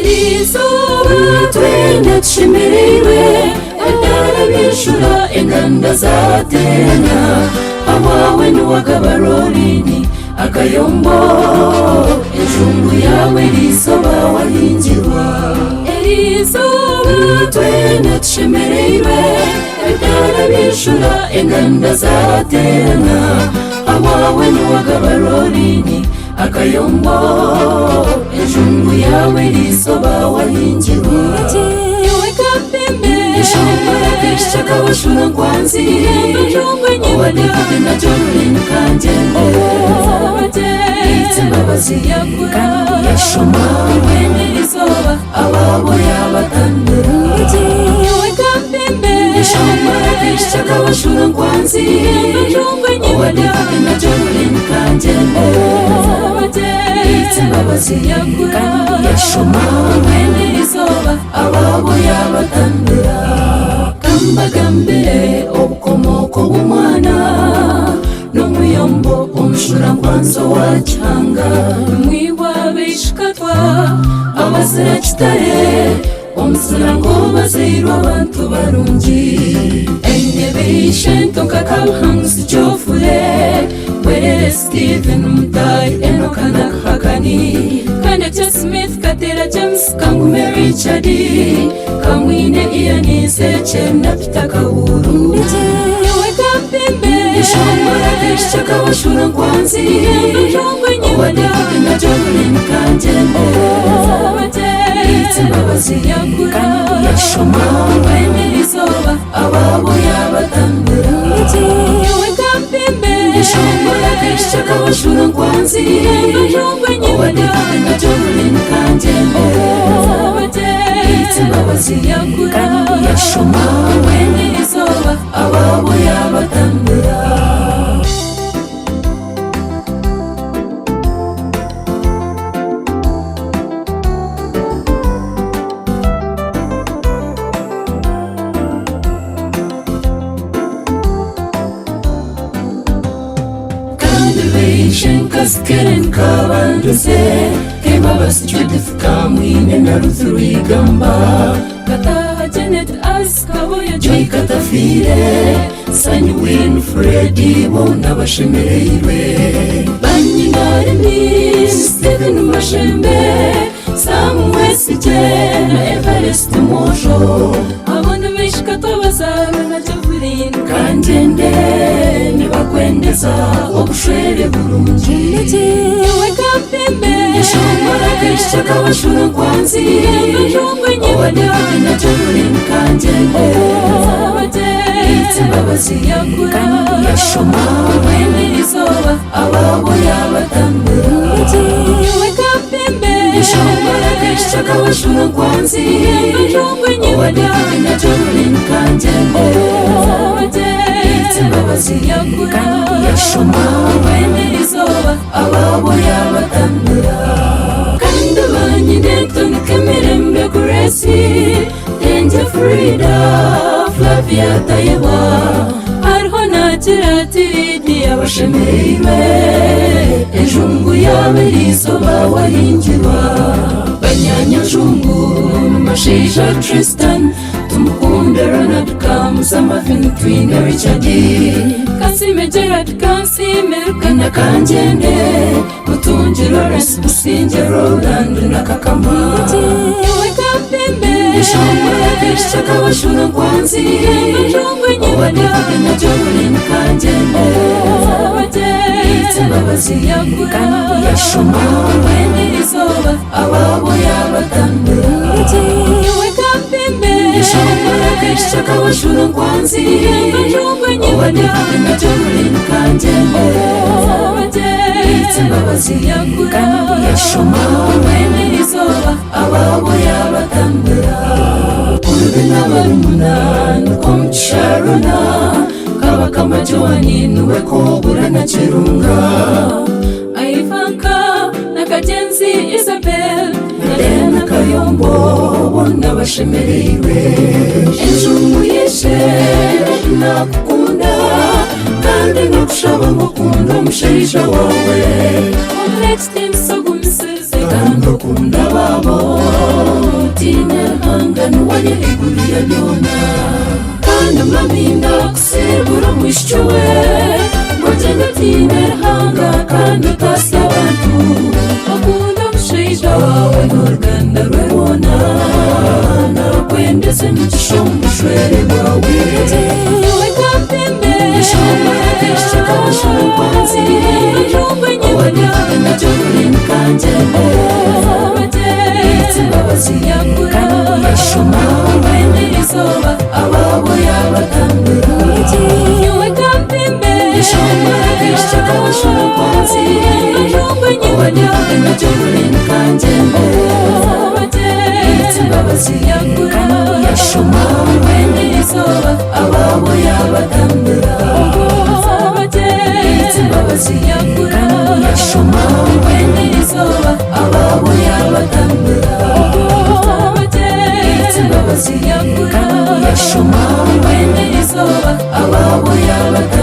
Elizuba twenda tushemereirwe eddaala by'enshura enganda zaateena awawe niwagaba rolini akayombo enjungu yawe lisoba wahingirwa Elizuba twenda tushemereirwe eddaala by'enshura enganda zaateena awawe niwagaba rolini akayombo enjungu yawe lisoba wahingirwa ishamba kishaka washura kwanzi owadikute na jolini kanjende itsembabazi kandi yashoma awabo yabatandura ishamba kishaka washura kwanzi owadikute na jolini kanjende itsembabazi kandi yashoma awabo yabatandura kambagambire obukomoko bw'omwana n'omuyombo omushura nkwanso wa kihanga mwihwa beishikatwa abazira kitare omusira ng'obazairwe abantu barungi entebe y'ishento nk'akabuhanguzi kyofure bwerere Stephen Mutahi Enoka Nakahakani Kanekye Smith Katera James Kangume Richard Kamwine Ianise Chena Peter Kahuru ishamba kishaka washura kwanzi owadikute na jolini kanjende itsembabazi kandi yashoma awabo yabatandura ishamba kishaka washura kwanzi owadikute na jolini kanjende itsembabazi kandi yashoma awabo yabatandura Karen Kabanduse Kebabas Judith Kamwine na Ruth Rwigamba Kataha Janet Askaboya Joy Katafire Sanyu Winfredi bona bashemereirwe Banyingarimi Stephen Mashembe Samuel Sije na Everest Mojo Abona bishikatwa bazara na Javurin Kanjende nibakwendeza obushwere burungi ishamba kishaka washura kwanzi owadikute na jolini kanjende itsembabazi kandi yashoma awabo yabatandura ishamba kishaka washura kwanzi owadikute na jolini kanjende itsembabazi kandi yashoma awabo yabatandura kandi banyinetoni kemerembe Gracie Tenje Frida Flavia Tayewa hariho nagira tiridi abashemereirwe enjungu yawe lisoba wahingirwa banyanya njungu masheja Tristan tumukunde Ronald Kamuza Marvin Twine Richard Kasime Gerard Kansime Rukana Kanjende Mutunji Lawrence Businje Roland na Kakama ishamba kishaka washura kwanzi owadikute na jolini kanjende itsembabazi kandi yashoma awabo yabatandura ishamba kishaka washura kwanzi owadikute na jolini kanjende itsembabazi kandi yashoma awabo yabatandura urubina barumunani komucharona kabakama Joani nuwekobura na Chirunga Aivanka na Kajenzi Isabel Lena Kayombo bona bashemereirwe enjungu yishe nakukunda kandi nokushaba mukunda omushaija wawe next time so gumisize kandi ukunda babo tine hangano wanye iguriya byona kandi amaminda kusibura mwisho we mugenda tine hanga kandi utasya abantu bakunda mushaija wawe n'uruganda rwebona nakwendeze mu gishombushwere bwawe we kampembe ishoma keshe kabashura kwanzi njumba nyibanya nacyo muri kanje imbabazi yakura yashoma wenderizoba ababo yabatambira we kampembe ishoma keshe kabashura kwanzi njumba nyibanya nacyo muri kanje imbabazi yakura yashoma wenderizoba ababo yabatambira imbabazi yakura yashoma wenderizoba ababo yabatambira imbabazi yakura yashoma wenderizoba ababo yabatambira